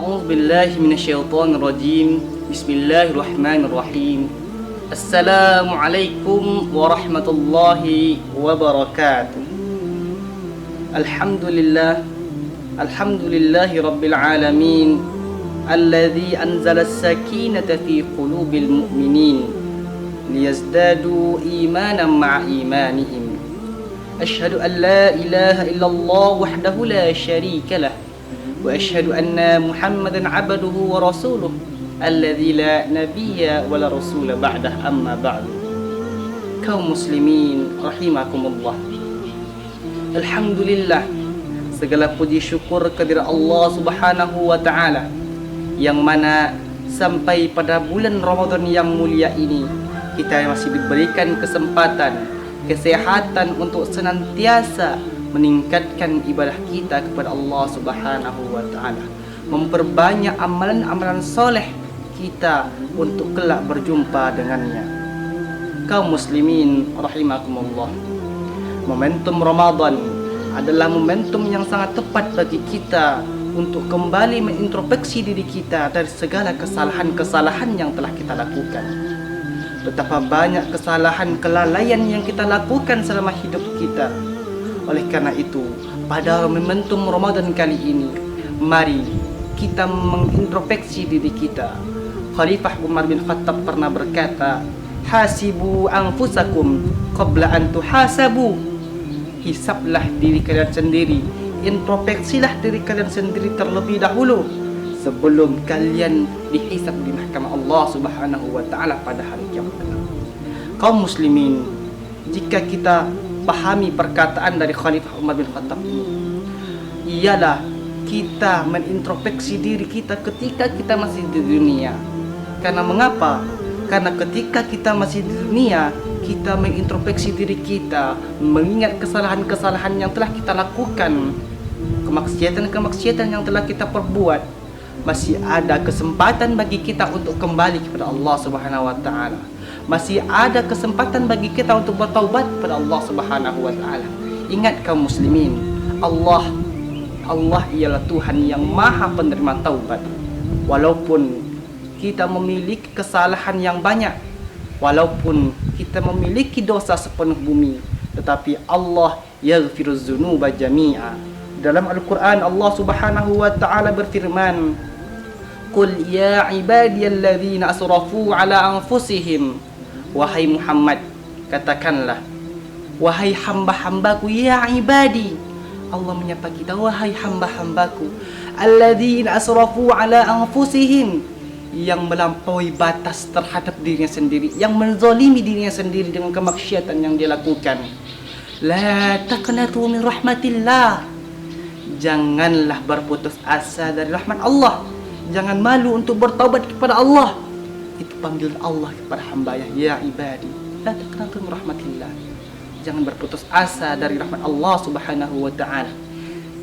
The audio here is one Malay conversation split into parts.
A'udzu billahi minasyaitonir rajim. Bismillahirrahmanirrahim. Assalamualaikum warahmatullahi wabarakatuh. Alhamdulillahi rabbil alamin. Alladzi anzala as-sakinata fi qulubil mu'minin liyazdadu imanan ma'a imanihim. Asyhadu an la ilaha illallah wahdahu la syarika lah. Wa asyhadu anna Muhammadan 'abduhu wa rasuluh alladzi la nabiyya wa la rasula ba'dah, amma ba'du. Kaum muslimin rahimakumullah. Alhamdulillah, segala puji syukur kehadirat Allah Subhanahu wa taala yang mana sampai pada bulan Ramadan yang mulia ini kita masih diberikan kesempatan, kesehatan untuk senantiasa meningkatkan ibadah kita kepada Allah Subhanahu wa taala, memperbanyak amalan-amalan soleh kita untuk kelak berjumpa dengannya. Kaum muslimin rahimakumullah, momentum Ramadan adalah momentum yang sangat tepat bagi kita untuk kembali mengintrospeksi diri kita dari segala kesalahan-kesalahan yang telah kita lakukan. Betapa banyak kesalahan, kelalaian yang kita lakukan selama hidup kita. Oleh karena itu, pada momentum Ramadan kali ini, mari kita mengintrospeksi diri kita. Khalifah Umar bin Khattab pernah berkata, "Hasibu anfusakum qabla an tuhasabu." Hisablah diri kalian sendiri, introspeksilah diri kalian sendiri terlebih dahulu sebelum kalian dihisab di mahkamah Allah Subhanahu wa taala pada hari kiamat. Kaum muslimin, jika kita pahami perkataan dari Khalifah Umar bin Khattab ini, ialah kita menintrospeksi diri kita ketika kita masih di dunia. Karena mengapa? Karena ketika kita masih di dunia, kita mengintrospeksi diri kita, mengingat kesalahan-kesalahan yang telah kita lakukan, kemaksiatan-kemaksiatan yang telah kita perbuat, masih ada kesempatan bagi kita untuk kembali kepada Allah Subhanahu wa taala. Masih ada kesempatan bagi kita untuk bertaubat kepada Allah Subhanahu wa taala. Ingat kaum muslimin, Allah ialah Tuhan yang Maha penerima taubat. Walaupun kita memiliki kesalahan yang banyak, walaupun kita memiliki dosa sepenuh bumi, tetapi Allah yaghfiruz dzunuba jami'a. Dalam Al-Quran Allah Subhanahu wa taala berfirman, "Qul ya ibadiyalladzina asrafu ala anfusihim." Wahai Muhammad, katakanlah, wahai hamba-hambaku, ya ibadi. Allah menyapa kita, wahai hamba-hambaku, alladzina asrafu ala anfusihim, yang melampaui batas terhadap dirinya sendiri, yang menzalimi dirinya sendiri dengan kemaksiatan yang dia lakukan. La taqnatu min rahmatillah. Janganlah berputus asa dari rahmat Allah. Jangan malu untuk bertaubat kepada Allah. Itu panggilan Allah kepada hambanya, ya ibadi, la taqnatu min rahmatillah. Jangan berputus asa dari rahmat Allah Subhanahu wa taala.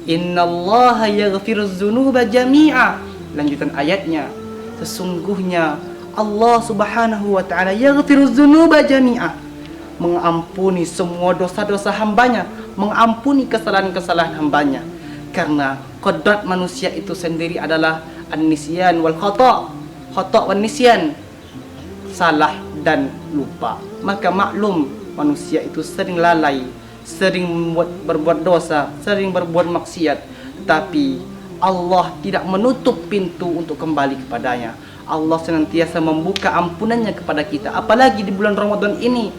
Innallaha yaghfiruz dzunuba jami'a. Lanjutan ayatnya, sesungguhnya Allah Subhanahu wa taala yaghfiruz dzunuba jami'a, mengampuni semua dosa-dosa hambanya, mengampuni kesalahan-kesalahan hambanya. Karena kodrat manusia itu sendiri adalah an-nisyan wal khata', wan nisyan, salah dan lupa. Maka maklum manusia itu sering lalai, sering berbuat dosa, sering berbuat maksiat, tetapi Allah tidak menutup pintu untuk kembali kepadanya. Allah senantiasa membuka ampunannya kepada kita. Apalagi di bulan Ramadan ini,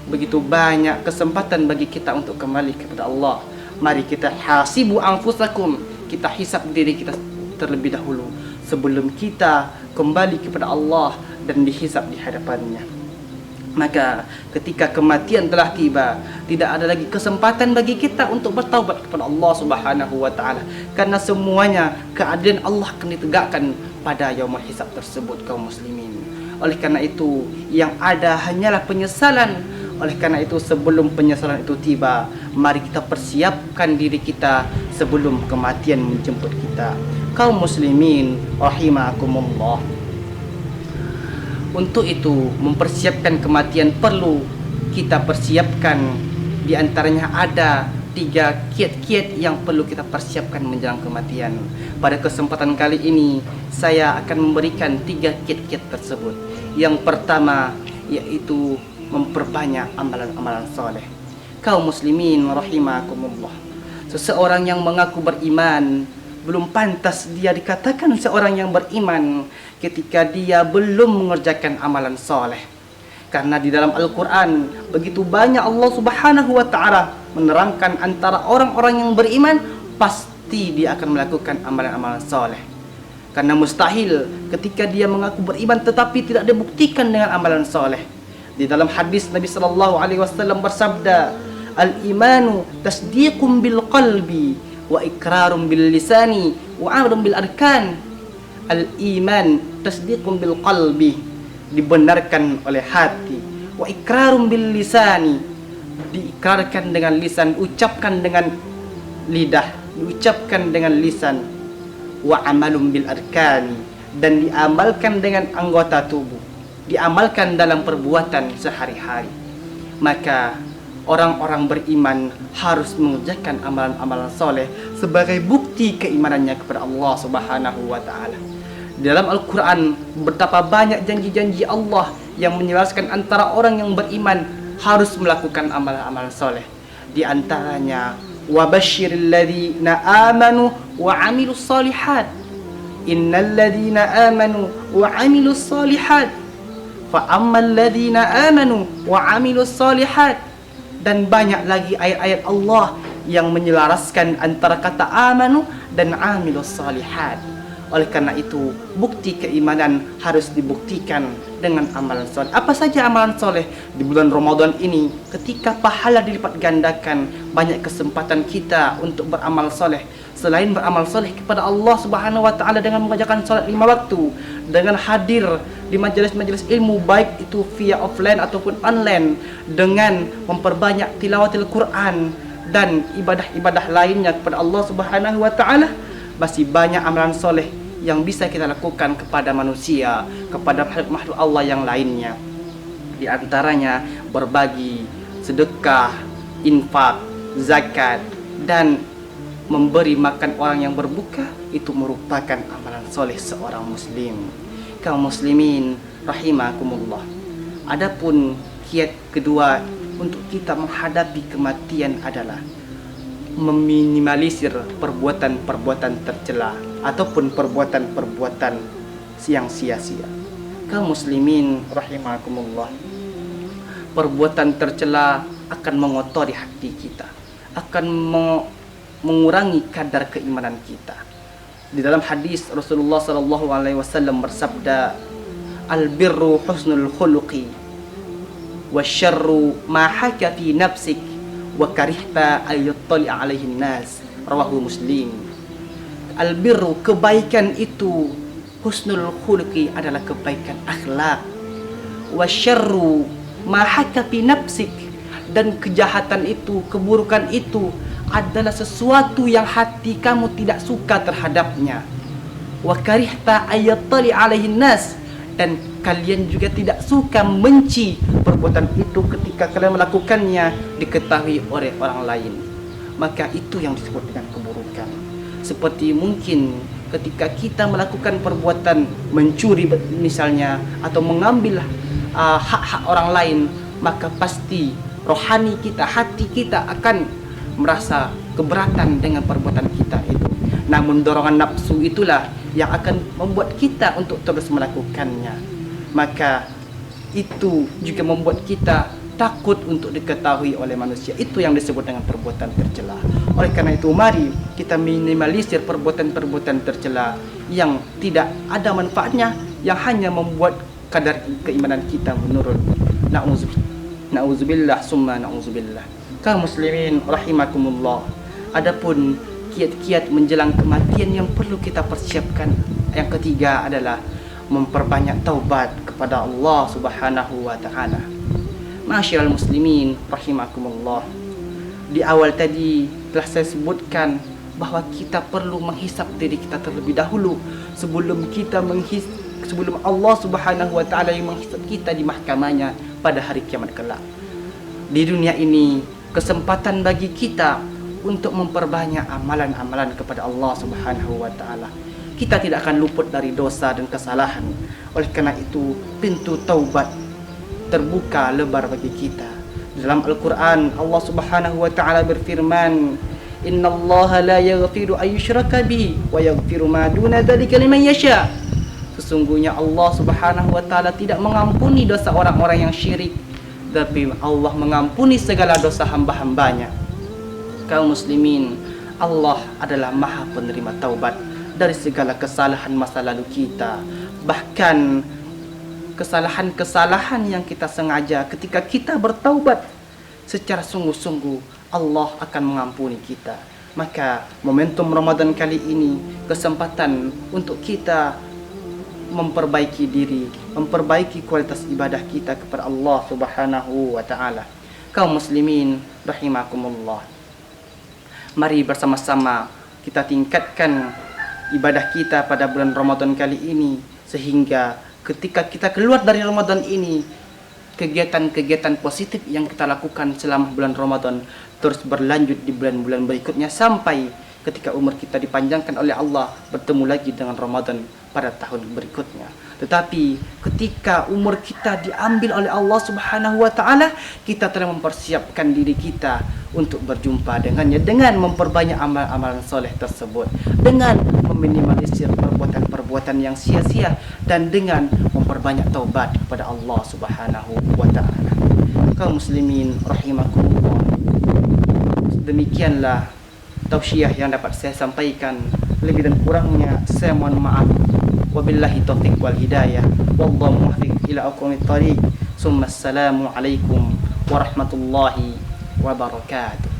begitu banyak kesempatan bagi kita untuk kembali kepada Allah. Mari kita hasibu anfusakum, kita hisab diri kita terlebih dahulu sebelum kita kembali kepada Allah dan dihisab di hadapannya. Maka ketika kematian telah tiba, tidak ada lagi kesempatan bagi kita untuk bertaubat kepada Allah Subhanahu wa taala, karena semuanya keadilan Allah akan ditegakkan pada yaumul hisab tersebut, kaum muslimin. Oleh karena itu, yang ada hanyalah penyesalan. Oleh karena itu, sebelum penyesalan itu tiba, mari kita persiapkan diri kita sebelum kematian menjemput kita. Kaum muslimin rahimakumullah. Untuk itu, mempersiapkan kematian perlu kita persiapkan. Di antaranya ada 3 kiat-kiat yang perlu kita persiapkan menjelang kematian. Pada kesempatan kali ini saya akan memberikan 3 kiat-kiat tersebut. Yang pertama yaitu memperbanyak amalan-amalan soleh. Kaum muslimin rahimakumullah, seseorang yang mengaku beriman belum pantas dia dikatakan seorang yang beriman ketika dia belum mengerjakan amalan soleh. Karena di dalam Al-Quran begitu banyak Allah Subhanahu wa ta'ala menerangkan antara orang-orang yang beriman pasti dia akan melakukan amalan-amalan soleh. Karena mustahil ketika dia mengaku beriman tetapi tidak dibuktikan dengan amalan soleh. Di dalam hadis Nabi sallallahu alaihi wasallam bersabda, "Al-imanu tasdiqun bil qalbi wa iqrarun bil lisani wa amrun bil arkan." Al-iman tasdiqun bil qalbi, dibenarkan oleh hati, wa iqrarun bil lisani, diikrarkan dengan lisan, ucapkan dengan lidah, diucapkan dengan lisan, wa amalun bil arkani, dan diamalkan dengan anggota tubuh, diamalkan dalam perbuatan sehari-hari. Maka orang-orang beriman harus mengerjakan amalan-amalan soleh sebagai bukti keimanannya kepada Allah Subhanahu wa ta'ala. Di dalam Al-Quran betapa banyak janji-janji Allah yang menjelaskan antara orang yang beriman harus melakukan amalan-amalan soleh. Di antaranya, وَبَشِّرِ الَّذِينَ آمَنُوا وَعَمِلُوا الصَّالِحَاتِ إِنَّ الَّذِينَ آمَنُوا وَعَمِلُوا الصَّالِحَاتِ فَأَمَّا الَّذِينَ آمَنُوا وَعَمِلُوا الصَّالِحَاتِ. Dan banyak lagi ayat-ayat Allah yang menyelaraskan antara kata amanu dan amilus salihat. Oleh karena itu, bukti keimanan harus dibuktikan dengan amalan soleh. Apa saja amalan soleh? Di bulan Ramadan ini, ketika pahala dilipat gandakan, banyak kesempatan kita untuk beramal soleh. Selain beramal soleh kepada Allah Subhanahu wa ta'ala dengan mengerjakan solat 5 waktu, dengan hadir di majelis-majelis ilmu, baik itu via offline ataupun online, dengan memperbanyak tilawatil Quran dan ibadah-ibadah lainnya kepada Allah Subhanahu wa ta'ala, masih banyak amalan soleh yang bisa kita lakukan kepada manusia, kepada makhluk Allah yang lainnya. Di antaranya berbagi, sedekah, infak, zakat, dan memberi makan orang yang berbuka. Itu merupakan amalan soleh seorang muslim. Kaum muslimin rahimakumullah. Adapun kiat kedua untuk kita menghadapi kematian adalah meminimalisir perbuatan-perbuatan tercela ataupun perbuatan-perbuatan yang sia-sia. Kaum muslimin rahimakumullah, perbuatan tercela akan mengotori hati kita, akan mengurangi kadar keimanan kita. Di dalam hadis Rasulullah sallallahu alaihi wasallam bersabda, "Al-birru husnul khuluqi wasyarru ma haka fi nafsik wa karihta ayattali alaihin nas." Rawahu Muslim. Al-birru, kebaikan itu, husnul khuluqi adalah kebaikan akhlak. Wasyarru ma haka fi nafsik, dan kejahatan itu, keburukan itu adalah sesuatu yang hati kamu tidak suka terhadapnya. Wa karihta ayattali alaihin nas, dan kalian juga tidak suka, benci perbuatan itu ketika kalian melakukannya diketahui oleh orang lain. Maka itu yang disebut dengan keburukan. Seperti mungkin ketika kita melakukan perbuatan mencuri misalnya, atau mengambil hak-hak orang lain, maka pasti rohani kita, hati kita akan merasa keberatan dengan perbuatan kita itu. Namun dorongan nafsu itulah yang akan membuat kita untuk terus melakukannya. Maka itu juga membuat kita takut untuk diketahui oleh manusia. Itu yang disebut dengan perbuatan tercela. Oleh karena itu, mari kita minimalisir perbuatan-perbuatan tercela yang tidak ada manfaatnya, yang hanya membuat kadar keimanan kita menurun. Na'udzubillah summa na'udzubillah. Kaum muslimin rahimakumullah. Adapun kiat-kiat menjelang kematian yang perlu kita persiapkan, yang ketiga adalah memperbanyak taubat kepada Allah Subhanahu wa ta'ala. Ma'asyiral muslimin rahimakumullah. Di awal tadi telah saya sebutkan bahwa kita perlu menghisap diri kita terlebih dahulu sebelum Allah Subhanahu wa ta'ala yang menghisap kita di mahkamahnya pada hari kiamat kelak. Di dunia ini kesempatan bagi kita untuk memperbanyak amalan-amalan kepada Allah Subhanahu wa taala. Kita tidak akan luput dari dosa dan kesalahan. Oleh karena itu, pintu taubat terbuka lebar bagi kita. Dalam Al-Quran, Allah Subhanahu wa taala berfirman, "Innallaha la yaghfiru an yushraka bihi wa yaghfiru ma duna dzalika liman yasha." Sesungguhnya Allah Subhanahu wa taala tidak mengampuni dosa orang-orang yang syirik, tapi Allah mengampuni segala dosa hamba-hambanya. Kaum muslimin, Allah adalah Maha penerima taubat dari segala kesalahan masa lalu kita. Bahkan kesalahan-kesalahan yang kita sengaja, ketika kita bertaubat secara sungguh-sungguh, Allah akan mengampuni kita. Maka momentum Ramadan kali ini kesempatan untuk kita memperbaiki diri, memperbaiki kualitas ibadah kita kepada Allah Subhanahu wa taala. Kaum muslimin rahimakumullah, mari bersama-sama kita tingkatkan ibadah kita pada bulan Ramadan kali ini, sehingga ketika kita keluar dari Ramadan ini, kegiatan-kegiatan positif yang kita lakukan selama bulan Ramadan terus berlanjut di bulan-bulan berikutnya, sampai ketika umur kita dipanjangkan oleh Allah, bertemu lagi dengan Ramadan pada tahun berikutnya. Tetapi ketika umur kita diambil oleh Allah Subhanahu wa taala, kita telah mempersiapkan diri kita untuk berjumpa dengannya dengan memperbanyak amal-amalan soleh tersebut, dengan meminimalisir perbuatan-perbuatan yang sia-sia, dan dengan memperbanyak taubat kepada Allah Subhanahu wa taala. Kaum muslimin rahimakumullah, demikianlah tausiah yang dapat saya sampaikan. Lebih dan kurangnya saya mohon maaf. Wabillahi taufiq wal hidayah. Wallahu muwaffiq ila aqwamit thariq. Assalamu alaikum warahmatullahi wabarakatuh.